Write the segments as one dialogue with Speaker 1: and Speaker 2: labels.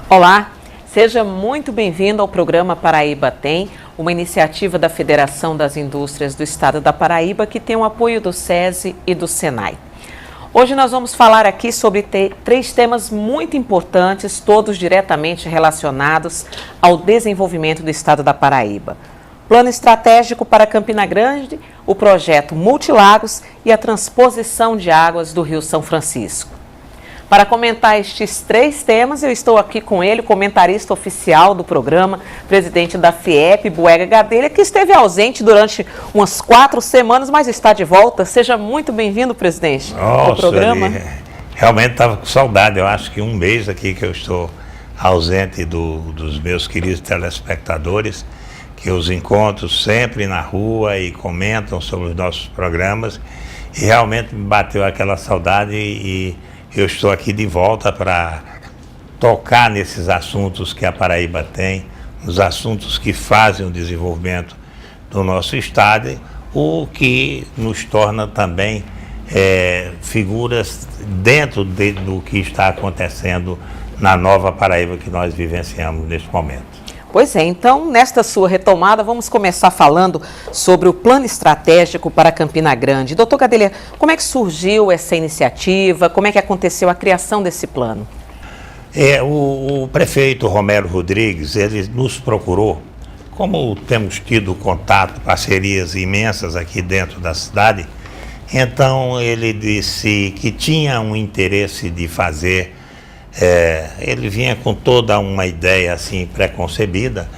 Speaker 1: Olá, seja muito bem-vindo ao programa Paraíba Tem, uma iniciativa da Federação das Indústrias do Estado da Paraíba que tem o apoio do SESI e do SENAI. Hoje nós vamos falar aqui sobre três temas muito importantes, todos diretamente relacionados ao desenvolvimento do Estado da Paraíba. Plano estratégico para Campina Grande, o projeto Multilagos e a transposição de águas do Rio São Francisco. Para comentar estes três temas, eu estou aqui com ele, comentarista oficial do programa, presidente da FIEP, Boega Gadelha, que esteve ausente durante umas 4 semanas, mas está de volta. Seja muito bem-vindo, presidente, ao programa.
Speaker 2: Realmente estava com saudade. Eu acho que um mês aqui que eu estou ausente dos meus queridos telespectadores, que eu os encontro sempre na rua e comentam sobre os nossos programas, e realmente me bateu aquela saudade e eu estou aqui de volta para tocar nesses assuntos que a Paraíba tem, nos assuntos que fazem o desenvolvimento do nosso estado, o que nos torna também figuras dentro do que está acontecendo na nova Paraíba que nós vivenciamos neste momento.
Speaker 1: Pois é, então, nesta sua retomada, vamos começar falando sobre o plano estratégico para Campina Grande. Doutor Gadelha, como é que surgiu essa iniciativa? Como é que aconteceu a criação desse plano?
Speaker 2: O prefeito Romero Rodrigues, ele nos procurou, como temos tido contato, parcerias imensas aqui dentro da cidade, então ele disse que tinha um interesse de fazer. Ele vinha com toda uma ideia assim preconcebida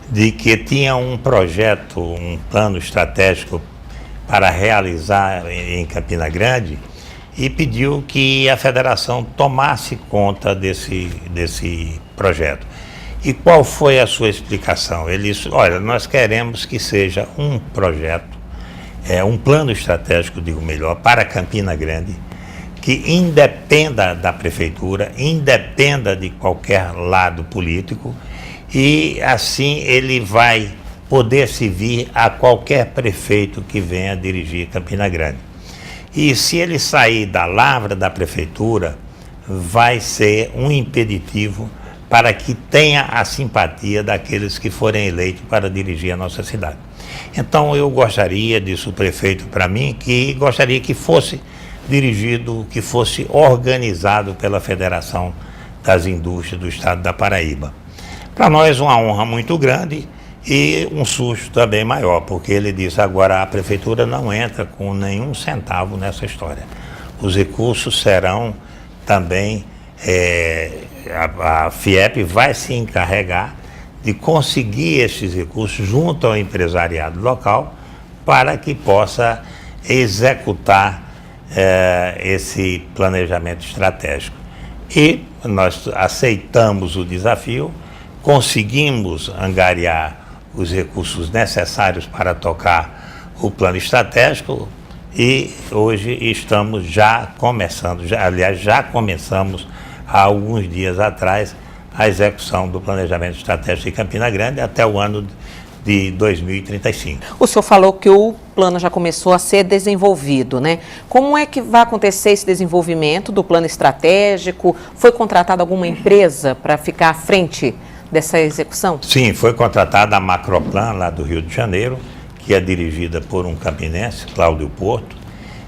Speaker 2: de que tinha um projeto, um plano estratégico para realizar em Campina Grande e pediu que a federação tomasse conta desse projeto. E qual foi a sua explicação? Ele disse: olha, nós queremos que seja um projeto, um plano estratégico, digo melhor, para Campina Grande, que independa da prefeitura, independa de qualquer lado político, e assim ele vai poder servir a qualquer prefeito que venha dirigir Campina Grande. E se ele sair da lavra da prefeitura, vai ser um impeditivo para que tenha a simpatia daqueles que forem eleitos para dirigir a nossa cidade. Então eu gostaria, disse o prefeito para mim, que gostaria que fosse dirigido, que fosse organizado pela Federação das Indústrias do Estado da Paraíba. Para nós uma honra muito grande e um susto também maior, porque ele disse: agora a prefeitura não entra com nenhum centavo nessa história. Os recursos serão também, a FIEP vai se encarregar de conseguir esses recursos junto ao empresariado local para que possa executar esse planejamento estratégico. E nós aceitamos o desafio, conseguimos angariar os recursos necessários para tocar o plano estratégico e hoje estamos já começando, já começamos há alguns dias atrás a execução do planejamento estratégico de Campina Grande até o ano de 2035.
Speaker 1: O senhor falou que o plano já começou a ser desenvolvido, né? Como é que vai acontecer esse desenvolvimento do plano estratégico? Foi contratada alguma empresa para ficar à frente dessa execução?
Speaker 2: Sim, foi contratada a Macroplan, lá do Rio de Janeiro, que é dirigida por um campinense, Cláudio Porto,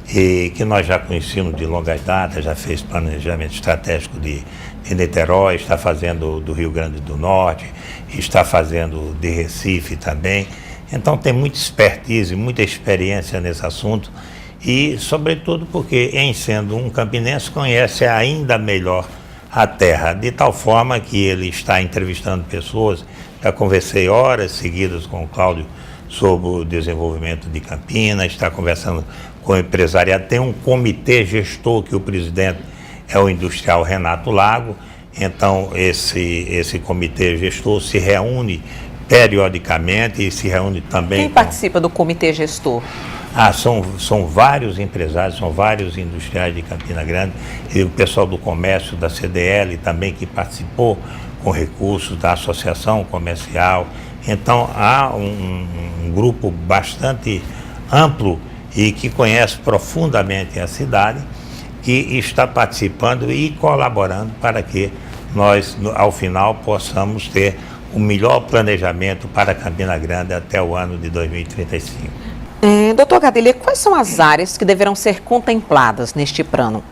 Speaker 2: e que nós já conhecemos de longas datas, já fez planejamento estratégico de Niterói, está fazendo do Rio Grande do Norte, está fazendo de Recife também. Então tem muita expertise, muita experiência nesse assunto e, sobretudo, porque, em sendo um campinense, conhece ainda melhor a terra, de tal forma que ele está entrevistando pessoas. Já conversei horas seguidas com o Cláudio sobre o desenvolvimento de Campinas, está conversando com o empresariado, tem um comitê gestor que o presidente é o industrial Renato Lago. Então esse comitê gestor se reúne periodicamente e se reúne também.
Speaker 1: Quem participa do comitê gestor?
Speaker 2: São vários empresários, são vários industriais de Campina Grande, e o pessoal do comércio da CDL também, que participou com recursos da associação comercial. Então há um grupo bastante amplo e que conhece profundamente a cidade, que está participando e colaborando para que nós, ao final, possamos ter o melhor planejamento para Campina Grande até o ano de 2035.
Speaker 1: Doutor Gadelier, quais são as áreas que deverão ser contempladas neste plano?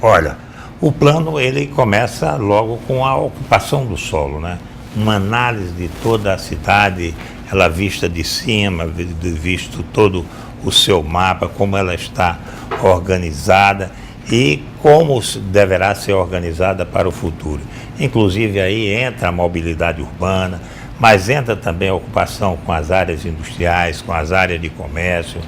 Speaker 2: Olha, o plano ele começa logo com a ocupação do solo, né? Uma análise de toda a cidade, ela vista de cima, visto todo o seu mapa, como ela está organizada e como deverá ser organizada para o futuro. Inclusive aí entra a mobilidade urbana, mas entra também a ocupação com as áreas industriais, com as áreas de comércio,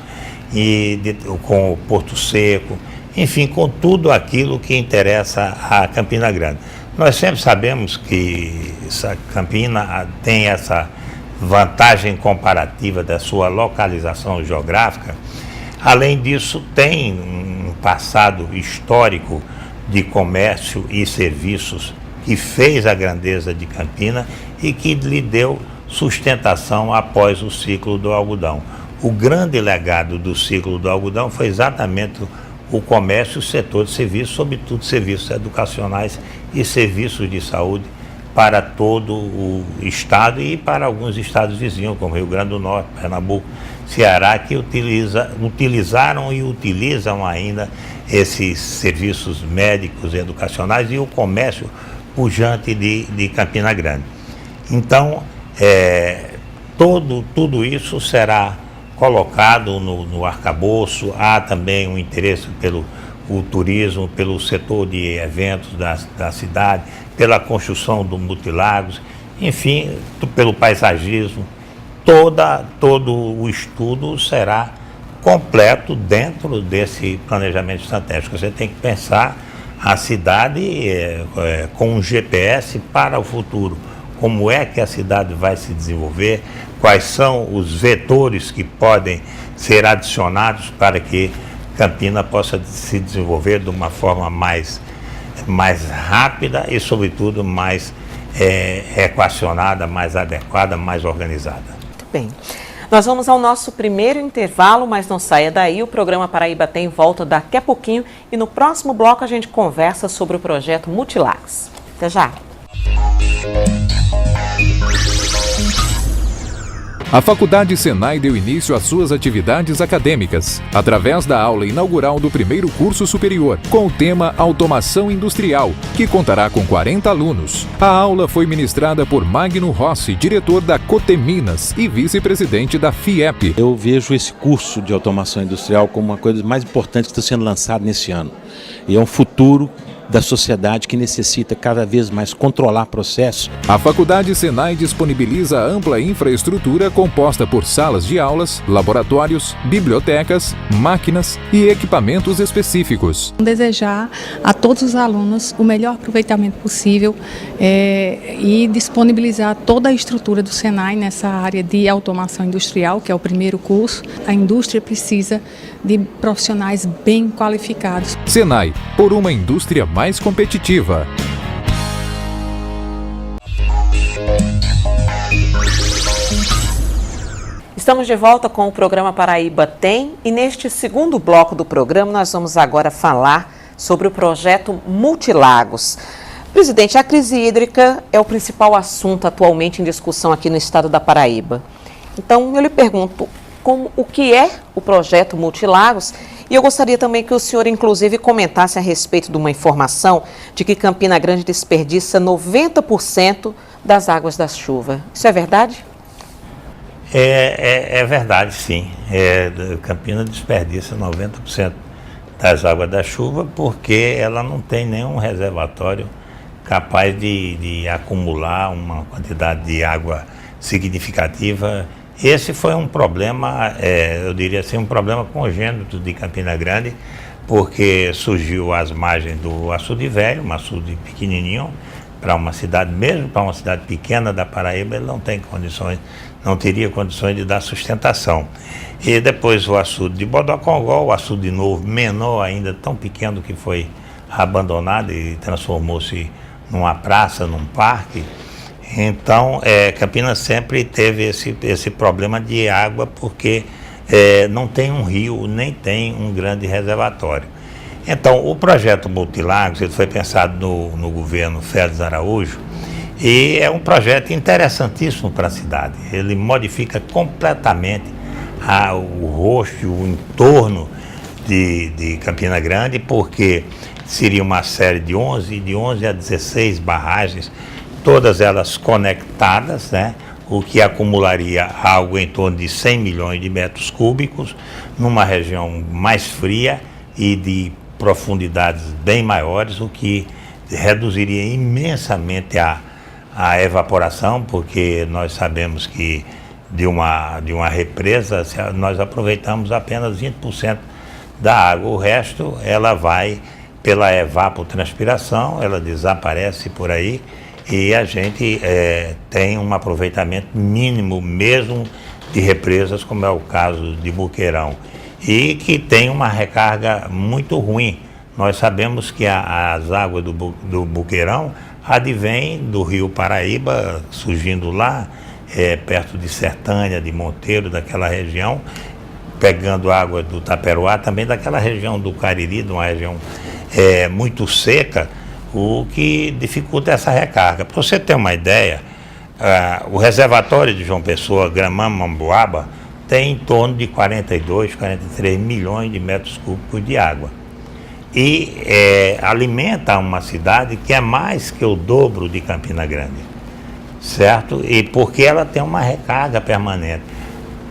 Speaker 2: com o Porto Seco, enfim, com tudo aquilo que interessa a Campina Grande. Nós sempre sabemos que essa Campina tem essa vantagem comparativa da sua localização geográfica. Além disso, tem um passado histórico de comércio e serviços que fez a grandeza de Campina e que lhe deu sustentação após o ciclo do algodão. O grande legado do ciclo do algodão foi exatamente o comércio e o setor de serviços, sobretudo serviços educacionais e serviços de saúde para todo o estado e para alguns estados vizinhos, como Rio Grande do Norte, Pernambuco, Ceará, que utilizaram e utilizam ainda esses serviços médicos e educacionais e o comércio pujante de Campina Grande. Então, tudo isso será colocado no arcabouço. Há também um interesse pelo turismo, pelo setor de eventos da cidade, pela construção do Multilagos, enfim, pelo paisagismo. Todo o estudo será completo dentro desse planejamento estratégico. Você tem que pensar a cidade com um GPS para o futuro. Como é que a cidade vai se desenvolver, quais são os vetores que podem ser adicionados para que Campina possa se desenvolver de uma forma mais rápida e, sobretudo, mais equacionada, mais adequada, mais organizada.
Speaker 1: Muito bem. Nós vamos ao nosso primeiro intervalo, mas não saia daí. O programa Paraíba Tem volta daqui a pouquinho e no próximo bloco a gente conversa sobre o projeto Multilagos. Até já!
Speaker 3: A Faculdade Senai deu início às suas atividades acadêmicas, através da aula inaugural do primeiro curso superior, com o tema Automação Industrial, que contará com 40 alunos. A aula foi ministrada por Magno Rossi, diretor da Coteminas e vice-presidente da FIEP.
Speaker 4: Eu vejo esse curso de automação industrial como uma coisa mais importante que está sendo lançado nesse ano. E é um futuro da sociedade que necessita cada vez mais controlar processos.
Speaker 3: A Faculdade Senai disponibiliza ampla infraestrutura composta por salas de aulas, laboratórios, bibliotecas, máquinas e equipamentos específicos.
Speaker 5: Desejar a todos os alunos o melhor aproveitamento possível e disponibilizar toda a estrutura do Senai nessa área de automação industrial, que é o primeiro curso. A indústria precisa de profissionais bem qualificados.
Speaker 3: Senai, por uma indústria mais competitiva.
Speaker 1: Estamos de volta com o programa Paraíba Tem e neste segundo bloco do programa nós vamos agora falar sobre o projeto Multilagos. Presidente, a crise hídrica é o principal assunto atualmente em discussão aqui no estado da Paraíba. Então eu lhe pergunto o que é o projeto Multilagos. E eu gostaria também que o senhor, inclusive, comentasse a respeito de uma informação de que Campina Grande desperdiça 90% das águas da chuva. Isso é verdade?
Speaker 2: É verdade, sim. Campina desperdiça 90% das águas da chuva porque ela não tem nenhum reservatório capaz de acumular uma quantidade de água significativa. Esse foi um problema, eu diria assim, um problema congênito de Campina Grande, porque surgiu às margens do açude velho, um açude pequenininho, para uma cidade, mesmo para uma cidade pequena da Paraíba, ele não teria condições de dar sustentação. E depois o açude de Bodocongó, o açude novo, menor ainda, tão pequeno que foi abandonado e transformou-se numa praça, num parque. Então, Campina sempre teve esse problema de água porque não tem um rio, nem tem um grande reservatório. Então, o projeto Multilagos, ele foi pensado no governo Félix Araújo, e é um projeto interessantíssimo para a cidade. Ele modifica completamente o rosto, o entorno de Campina Grande, porque seria uma série de 11 a 16 barragens, todas elas conectadas, né? O que acumularia algo em torno de 100 milhões de metros cúbicos, numa região mais fria e de profundidades bem maiores, o que reduziria imensamente a evaporação, porque nós sabemos que de uma represa nós aproveitamos apenas 20% da água, o resto ela vai pela evapotranspiração, ela desaparece por aí e a gente tem um aproveitamento mínimo mesmo de represas, como é o caso de Boqueirão, e que tem uma recarga muito ruim. Nós sabemos que as águas do Boqueirão advêm do rio Paraíba, surgindo lá, perto de Sertânia, de Monteiro, daquela região, pegando água do Taperoá, também daquela região do Cariri, de uma região muito seca, o que dificulta essa recarga. Para você ter uma ideia, o reservatório de João Pessoa, Gramama-Mambuaba, tem em torno de 42, 43 milhões de metros cúbicos de água. E alimenta uma cidade que é mais que o dobro de Campina Grande, certo? E porque ela tem uma recarga permanente.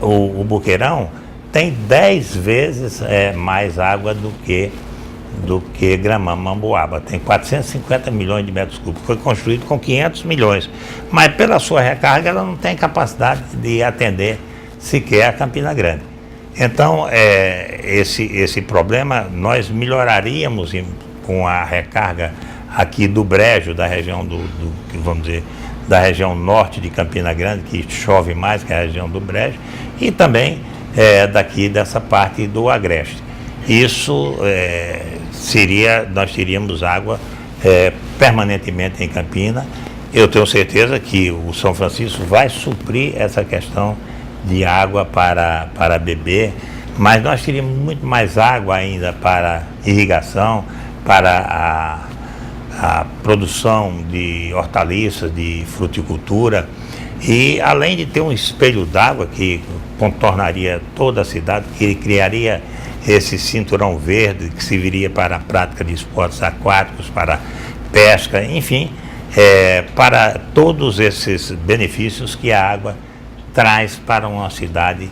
Speaker 2: O Boqueirão tem 10 vezes mais água do que Gramama-Mambuaba. Tem 450 milhões de metros cúbicos. Foi construído com 500 milhões. Mas pela sua recarga ela não tem capacidade de atender sequer a Campina Grande. Então, esse problema nós melhoraríamos com a recarga aqui do Brejo, da região vamos dizer, da região norte de Campina Grande, que chove mais que a região do Brejo, e também daqui dessa parte do Agreste. Isso nós teríamos água permanentemente em Campina. Eu tenho certeza que o São Francisco vai suprir essa questão de água para beber, mas nós teríamos muito mais água ainda para irrigação, para a produção de hortaliças, de fruticultura, e além de ter um espelho d'água que contornaria toda a cidade, que criaria esse cinturão verde que serviria para a prática de esportes aquáticos, para pesca, enfim, para todos esses benefícios que a água traz para uma cidade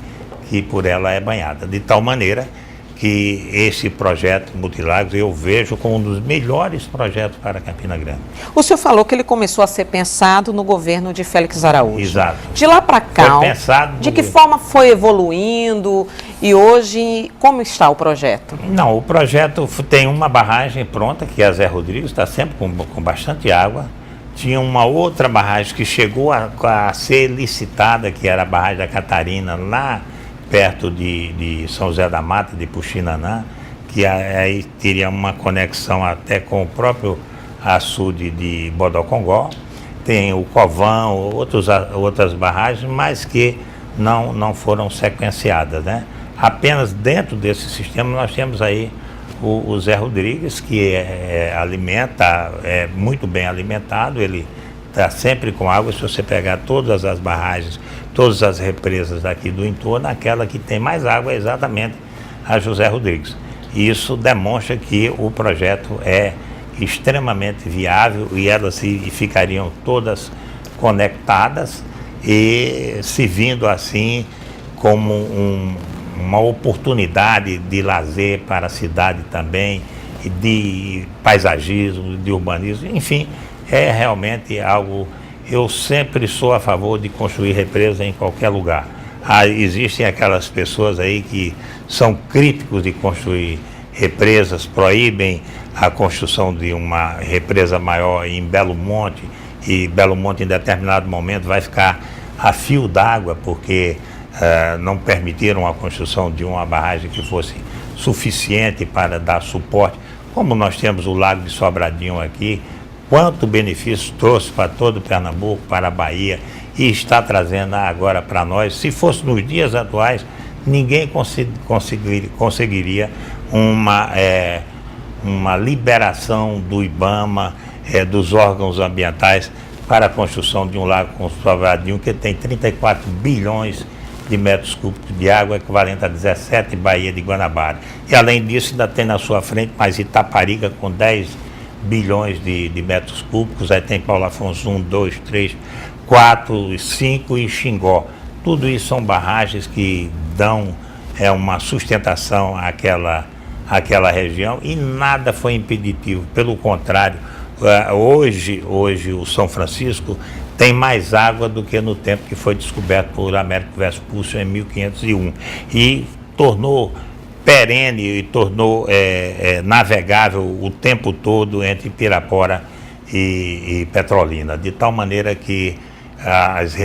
Speaker 2: que por ela é banhada. De tal maneira que esse projeto Multilagos eu vejo como um dos melhores projetos para Campina Grande.
Speaker 1: O senhor falou que ele começou a ser pensado no governo de Félix Araújo.
Speaker 2: Exato.
Speaker 1: De lá para cá, de que forma foi evoluindo e hoje como está o projeto?
Speaker 2: Não, o projeto tem uma barragem pronta, que é a Zé Rodrigues, está sempre com bastante água. Tinha uma outra barragem que chegou a ser licitada, que era a barragem da Catarina, lá perto de São José da Mata, de Puxinanã, que aí teria uma conexão até com o próprio açude de Bodocongó. Tem o Covão, outras barragens, mas que não foram sequenciadas, né? Apenas dentro desse sistema nós temos aí o Zé Rodrigues, que alimenta, é muito bem alimentado, ele está sempre com água. Se você pegar todas as barragens, todas as represas aqui do entorno, aquela que tem mais água é exatamente a José Rodrigues. E isso demonstra que o projeto é extremamente viável e elas ficariam todas conectadas e servindo assim como uma oportunidade de lazer para a cidade também, de paisagismo, de urbanismo, enfim, é realmente algo. Eu sempre sou a favor de construir represa em qualquer lugar. Existem aquelas pessoas aí que são críticos de construir represas, proíbem a construção de uma represa maior em Belo Monte, e Belo Monte em determinado momento vai ficar a fio d'água, porque não permitiram a construção de uma barragem que fosse suficiente para dar suporte. Como nós temos o Lago de Sobradinho aqui, quanto benefício trouxe para todo Pernambuco, para a Bahia, e está trazendo agora para nós. Se fosse nos dias uma liberação do IBAMA, dos órgãos ambientais, para a construção de um lago com Sobradinho, que tem 34 bilhões de metros cúbicos de água, equivalente a 17 Baía de Guanabara. E além disso, ainda tem na sua frente mais Itaparica, com 10 bilhões de metros cúbicos, aí tem Paulo Afonso 1, 2, 3, 4, 5 e Xingó. Tudo isso são barragens que dão uma sustentação àquela região, e nada foi impeditivo, pelo contrário. Hoje o São Francisco tem mais água do que no tempo que foi descoberto por Américo Vespuccio em 1501, e tornou perene e tornou navegável o tempo todo entre Pirapora e Petrolina, de tal maneira que as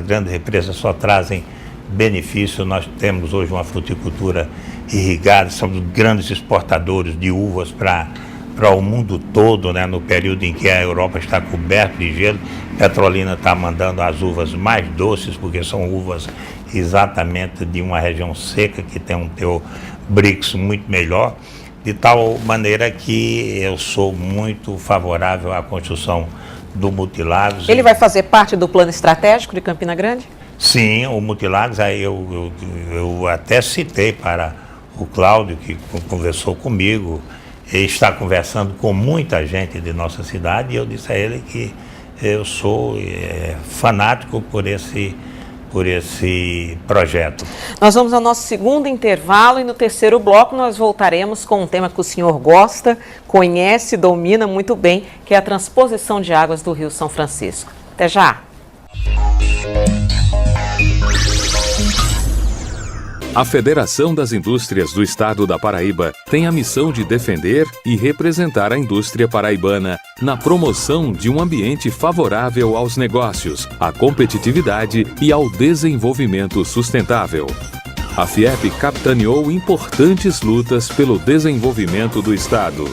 Speaker 2: grandes represas só trazem benefício. Nós temos hoje uma fruticultura irrigada, somos grandes exportadores de uvas para o mundo todo, né? No período em que a Europa está coberta de gelo, Petrolina está mandando as uvas mais doces, porque são uvas exatamente de uma região seca, que tem um teor Brix muito melhor, de tal maneira que eu sou muito favorável à construção do Multilagos.
Speaker 1: Ele vai fazer parte do plano estratégico de Campina Grande?
Speaker 2: Sim, o Multilagos, aí eu até citei para o Cláudio, que conversou comigo. Ele está conversando com muita gente de nossa cidade, e eu disse a ele que eu sou fanático por esse projeto.
Speaker 1: Nós vamos ao nosso segundo intervalo, e no terceiro bloco nós voltaremos com um tema que o senhor gosta, conhece, domina muito bem, que é a transposição de águas do Rio São Francisco. Até já!
Speaker 3: A Federação das Indústrias do Estado da Paraíba tem a missão de defender e representar a indústria paraibana na promoção de um ambiente favorável aos negócios, à competitividade e ao desenvolvimento sustentável. A FIEP capitaneou importantes lutas pelo desenvolvimento do Estado.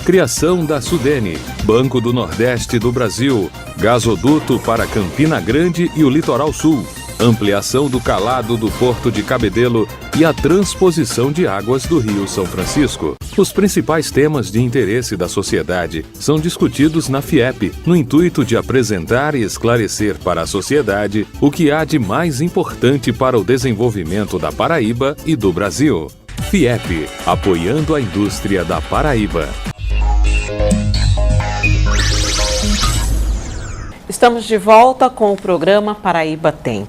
Speaker 3: Criação da Sudene, Banco do Nordeste do Brasil, gasoduto para Campina Grande e o Litoral Sul, ampliação do calado do Porto de Cabedelo e a transposição de águas do Rio São Francisco. Os principais temas de interesse da sociedade são discutidos na FIEP, no intuito de apresentar e esclarecer para a sociedade o que há de mais importante para o desenvolvimento da Paraíba e do Brasil. FIEP, apoiando a indústria da Paraíba.
Speaker 1: Estamos de volta com o programa Paraíba Tem.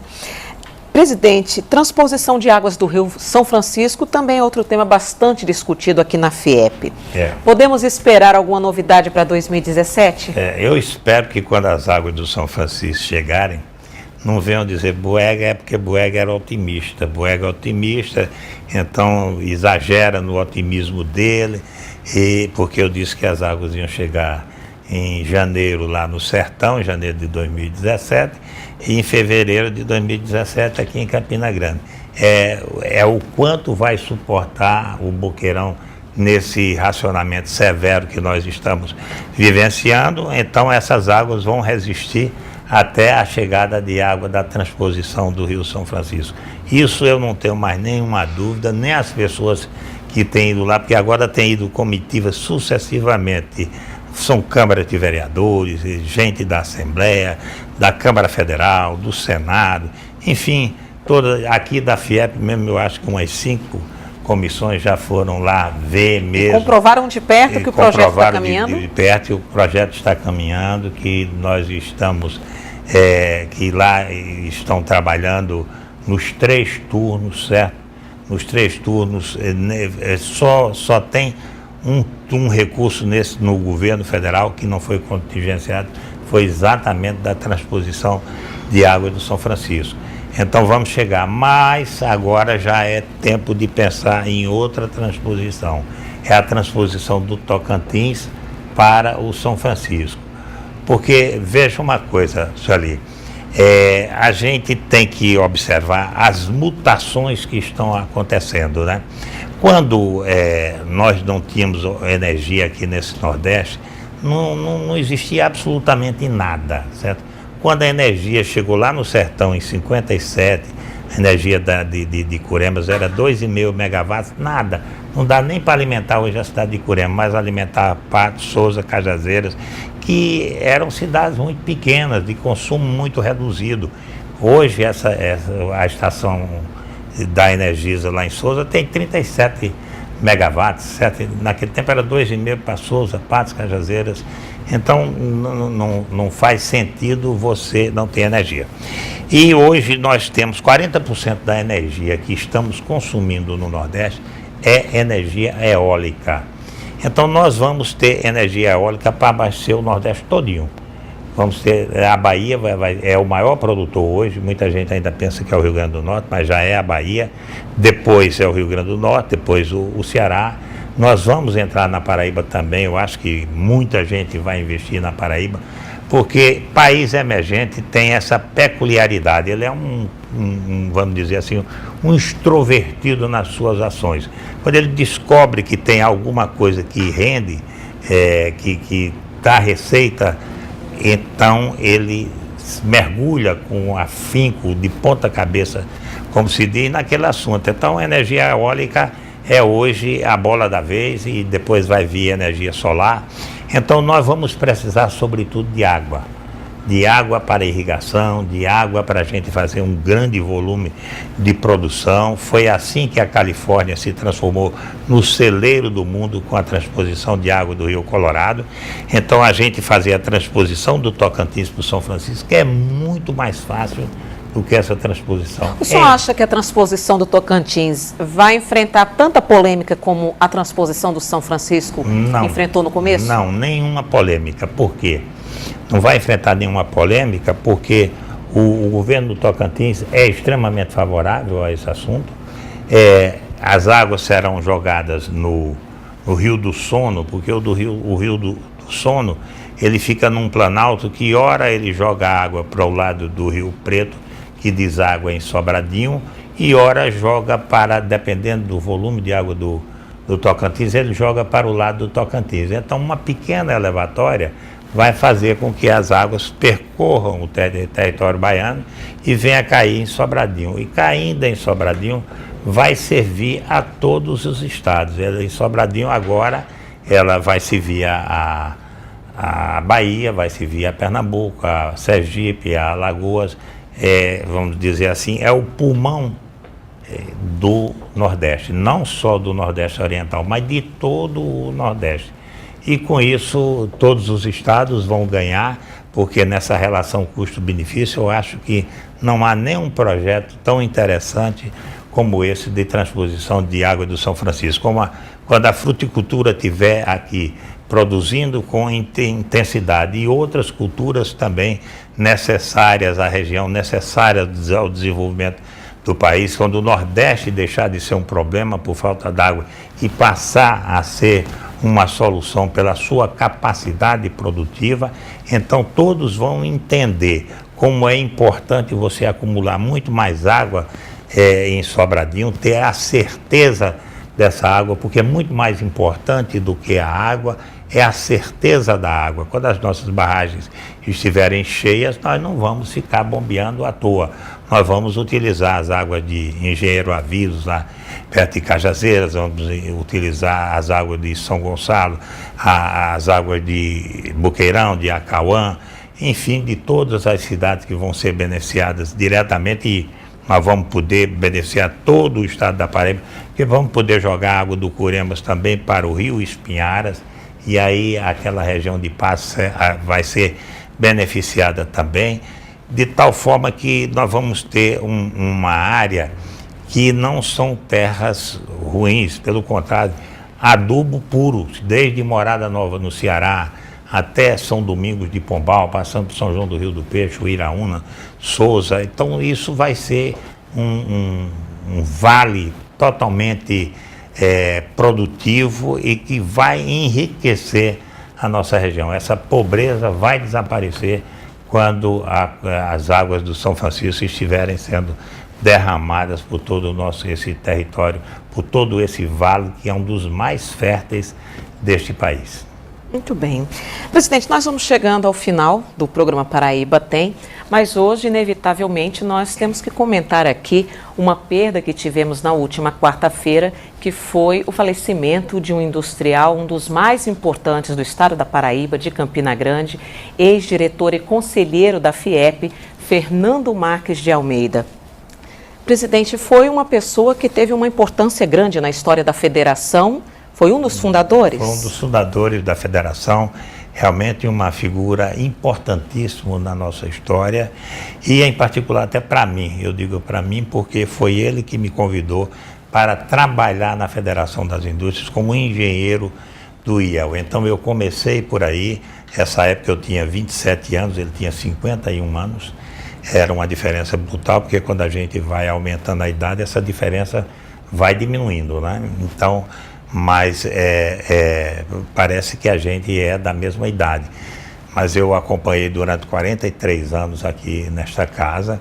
Speaker 1: Presidente, transposição de águas do Rio São Francisco também é outro tema bastante discutido aqui na FIEP. Podemos esperar alguma novidade para 2017?
Speaker 2: Eu espero que quando as águas do São Francisco chegarem, não venham dizer Boega, porque Boega era otimista. Boega é otimista, então exagera no otimismo dele, porque eu disse que as águas iam chegar em janeiro lá no Sertão, em janeiro de 2017, e em fevereiro de 2017 aqui em Campina Grande. É o quanto vai suportar o Boqueirão nesse racionamento severo que nós estamos vivenciando. Então essas águas vão resistir até a chegada de água da transposição do Rio São Francisco. Isso eu não tenho mais nenhuma dúvida, nem as pessoas que têm ido lá, porque agora tem ido comitivas sucessivamente. São câmaras de vereadores, gente da Assembleia, da Câmara Federal, do Senado, enfim, aqui da FIEP mesmo, eu acho que umas 5 comissões já foram lá ver mesmo.
Speaker 1: E comprovaram de perto que o projeto está caminhando?
Speaker 2: De perto que o projeto está caminhando, que nós estamos, que lá estão trabalhando nos 3 turnos, certo? Nos 3 turnos, só tem um recurso no governo federal que não foi contingenciado, foi exatamente da transposição de água do São Francisco. Então vamos chegar, mas agora já é tempo de pensar em outra transposição. É a transposição do Tocantins para o São Francisco. Porque, veja uma coisa, Sueli, a gente tem que observar as mutações que estão acontecendo, né? Quando nós não tínhamos energia aqui nesse Nordeste, não existia absolutamente nada, certo? Quando a energia chegou lá no Sertão em 57, A energia de Curemas era 2,5 megawatts, nada. Não dá nem para alimentar hoje a cidade de Curemas, mas alimentar Patos, Souza, Cajazeiras, que eram cidades muito pequenas, de consumo muito reduzido. Hoje a estação da Energisa lá em Souza tem 37 megawatts, naquele tempo era 2,5 para Souza, Patos, Cajazeiras. Então não faz sentido você não ter energia. E hoje nós temos 40% da energia que estamos consumindo no Nordeste é energia eólica. Então nós vamos ter energia eólica para abastecer o Nordeste todinho. Vamos ter, a Bahia é o maior produtor hoje, muita gente ainda pensa que é o Rio Grande do Norte, mas já é a Bahia, depois é o Rio Grande do Norte, depois o Ceará. Nós vamos entrar na Paraíba também, eu acho que muita gente vai investir na Paraíba, porque país emergente tem essa peculiaridade, ele é vamos dizer assim, um extrovertido nas suas ações. Quando ele descobre que tem alguma coisa que rende, que dá receita, então ele mergulha com afinco, de ponta cabeça, como se diz, naquele assunto. Então a energia eólica é hoje a bola da vez e depois vai vir energia solar. Então nós vamos precisar sobretudo de água para irrigação, de água para a gente fazer um grande volume de produção. Foi assim que a Califórnia se transformou no celeiro do mundo com a transposição de água do Rio Colorado. Então a gente fazer a transposição do Tocantins para o São Francisco é muito mais fácil do que essa transposição.
Speaker 1: O senhor acha que a transposição do Tocantins vai enfrentar tanta polêmica como a transposição do São Francisco enfrentou no começo?
Speaker 2: Não, nenhuma polêmica. Por quê? Não vai enfrentar nenhuma polêmica porque o governo do Tocantins é extremamente favorável a esse assunto. As águas serão jogadas no Rio do Sono, porque o Rio do Sono ele fica num planalto que ora ele joga água para o lado do Rio Preto, que deságua em Sobradinho, e ora joga para, dependendo do volume de água do Tocantins, ele joga para o lado do Tocantins. Então uma pequena elevatória vai fazer com que as águas percorram o território baiano e venha cair em Sobradinho. E caindo em Sobradinho vai servir a todos os estados. Em Sobradinho agora ela vai servir a Bahia, vai servir a Pernambuco, a Sergipe, a Alagoas. Vamos dizer assim, é o pulmão do Nordeste, não só do Nordeste Oriental, mas de todo o Nordeste. E com isso todos os estados vão ganhar, porque nessa relação custo-benefício eu acho que não há nenhum projeto tão interessante como esse de transposição de água do São Francisco. Quando a fruticultura estiver aqui produzindo com intensidade e outras culturas também necessárias à região, necessárias ao desenvolvimento do país, quando o Nordeste deixar de ser um problema por falta d'água e passar a ser uma solução pela sua capacidade produtiva, então todos vão entender como é importante você acumular muito mais água em Sobradinho, ter a certeza dessa água, porque é muito mais importante do que a água, é a certeza da água. Quando as nossas barragens estiverem cheias, nós não vamos ficar bombeando à toa. Nós vamos utilizar as águas de Engenheiro Avisos, lá perto de Cajazeiras, vamos utilizar as águas de São Gonçalo, as águas de Boqueirão, de Acauã, enfim, de todas as cidades que vão ser beneficiadas diretamente, e nós vamos poder beneficiar todo o estado da Paraíba, porque vamos poder jogar água do Curemas também para o Rio Espinharas, e aí aquela região de Passos vai ser beneficiada também, de tal forma que nós vamos ter uma área que não são terras ruins, pelo contrário, adubo puro, desde Morada Nova no Ceará até São Domingos de Pombal, passando por São João do Rio do Peixe, Uiraúna, Souza. Então isso vai ser um vale totalmente produtivo e que vai enriquecer a nossa região. Essa pobreza vai desaparecer quando as águas do São Francisco estiverem sendo derramadas por todo esse território, por todo esse vale que é um dos mais férteis deste país.
Speaker 1: Muito bem. Presidente, nós vamos chegando ao final do programa Paraíba Tem, mas hoje, inevitavelmente, nós temos que comentar aqui uma perda que tivemos na última quarta-feira, que foi o falecimento de um industrial, um dos mais importantes do estado da Paraíba, de Campina Grande, ex-diretor e conselheiro da FIEP, Fernando Marques de Almeida. Presidente, foi uma pessoa que teve uma importância grande na história da federação. Foi um dos fundadores?
Speaker 2: Foi um dos fundadores da federação, realmente uma figura importantíssima na nossa história e, em particular, até para mim. Eu digo para mim porque foi ele que me convidou para trabalhar na Federação das Indústrias como engenheiro do IEL. Então, eu comecei por aí. Essa época eu tinha 27 anos, ele tinha 51 anos. Era uma diferença brutal, porque quando a gente vai aumentando a idade, essa diferença vai diminuindo, né? Então, mas parece que a gente é da mesma idade. Mas eu acompanhei durante 43 anos aqui nesta casa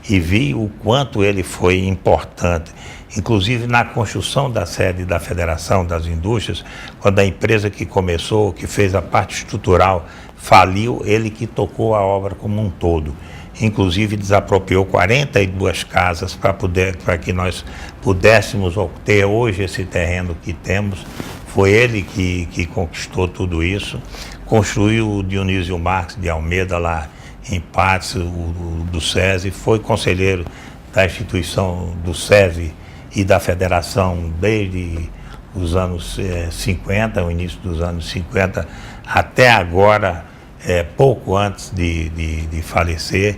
Speaker 2: e vi o quanto ele foi importante, inclusive na construção da sede da Federação das Indústrias, quando a empresa que começou, que fez a parte estrutural, faliu, ele que tocou a obra como um todo. Inclusive desapropriou 42 casas para que nós pudéssemos ter hoje esse terreno que temos. Foi ele que conquistou tudo isso. Construiu o Dionísio Marques de Almeida lá em Patos, do SESI. Foi conselheiro da instituição do SESI e da federação desde os anos 50, o início dos anos 50, até agora, pouco antes de falecer,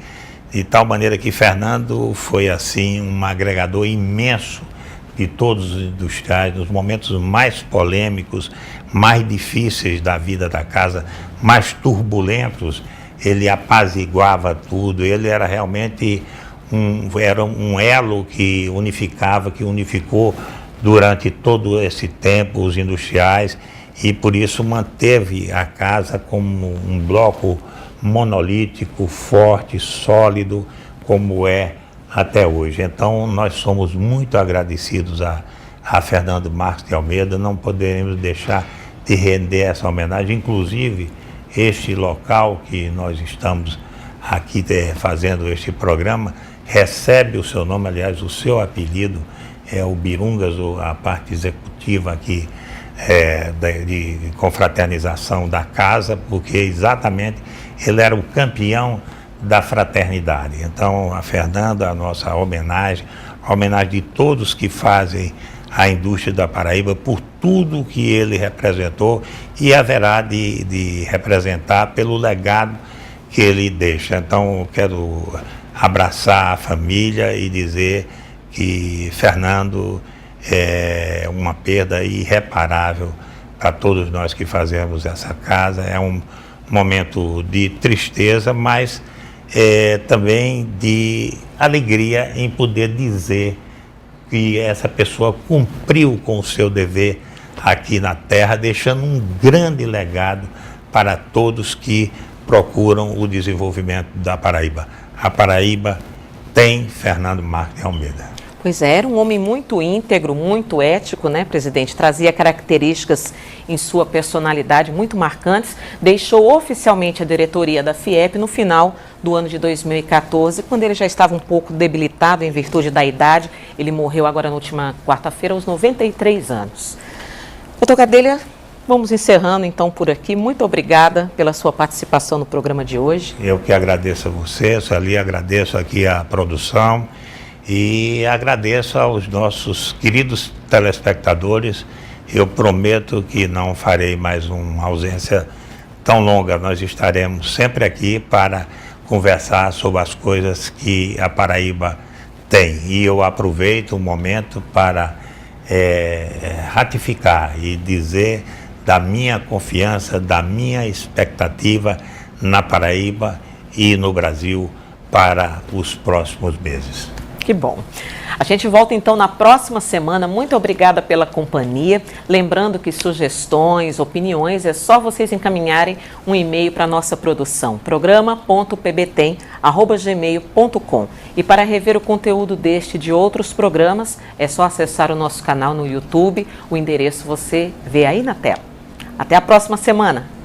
Speaker 2: de tal maneira que Fernando foi assim um agregador imenso de todos os industriais, nos momentos mais polêmicos, mais difíceis da vida da casa, mais turbulentos, ele apaziguava tudo, ele era realmente um elo que unificava, que unificou durante todo esse tempo os industriais, e por isso manteve a casa como um bloco monolítico, forte, sólido, como é até hoje. Então, nós somos muito agradecidos a Fernando Marques de Almeida, não poderemos deixar de render essa homenagem. Inclusive, este local que nós estamos aqui fazendo este programa, recebe o seu nome, aliás, o seu apelido é o Birungas, a parte executiva aqui, de confraternização da casa, porque exatamente ele era o campeão da fraternidade. Então, a Fernanda, a nossa homenagem, a homenagem de todos que fazem a indústria da Paraíba por tudo que ele representou e haverá de representar pelo legado que ele deixa. Então, eu quero abraçar a família e dizer que Fernando é uma perda irreparável para todos nós que fazemos essa casa. É um momento de tristeza, mas também de alegria em poder dizer que essa pessoa cumpriu com o seu dever aqui na terra, deixando um grande legado para todos que procuram o desenvolvimento da Paraíba. A Paraíba tem Fernando Marques de Almeida.
Speaker 1: Pois é, era um homem muito íntegro, muito ético, né, presidente? Trazia características em sua personalidade muito marcantes. Deixou oficialmente a diretoria da FIEP no final do ano de 2014, quando ele já estava um pouco debilitado em virtude da idade. Ele morreu agora na última quarta-feira, aos 93 anos. Doutor Gadelha, vamos encerrando então por aqui. Muito obrigada pela sua participação no programa de hoje.
Speaker 2: Eu que agradeço a você, Sueli, agradeço aqui a produção. E agradeço aos nossos queridos telespectadores. Eu prometo que não farei mais uma ausência tão longa. Nós estaremos sempre aqui para conversar sobre as coisas que a Paraíba tem. E eu aproveito o momento para ratificar e dizer da minha confiança, da minha expectativa na Paraíba e no Brasil para os próximos meses.
Speaker 1: Que bom. A gente volta então na próxima semana. Muito obrigada pela companhia. Lembrando que sugestões, opiniões, é só vocês encaminharem um e-mail para a nossa produção, programa.pbtem@gmail.com. E para rever o conteúdo deste e de outros programas, é só acessar o nosso canal no YouTube. O endereço você vê aí na tela. Até a próxima semana!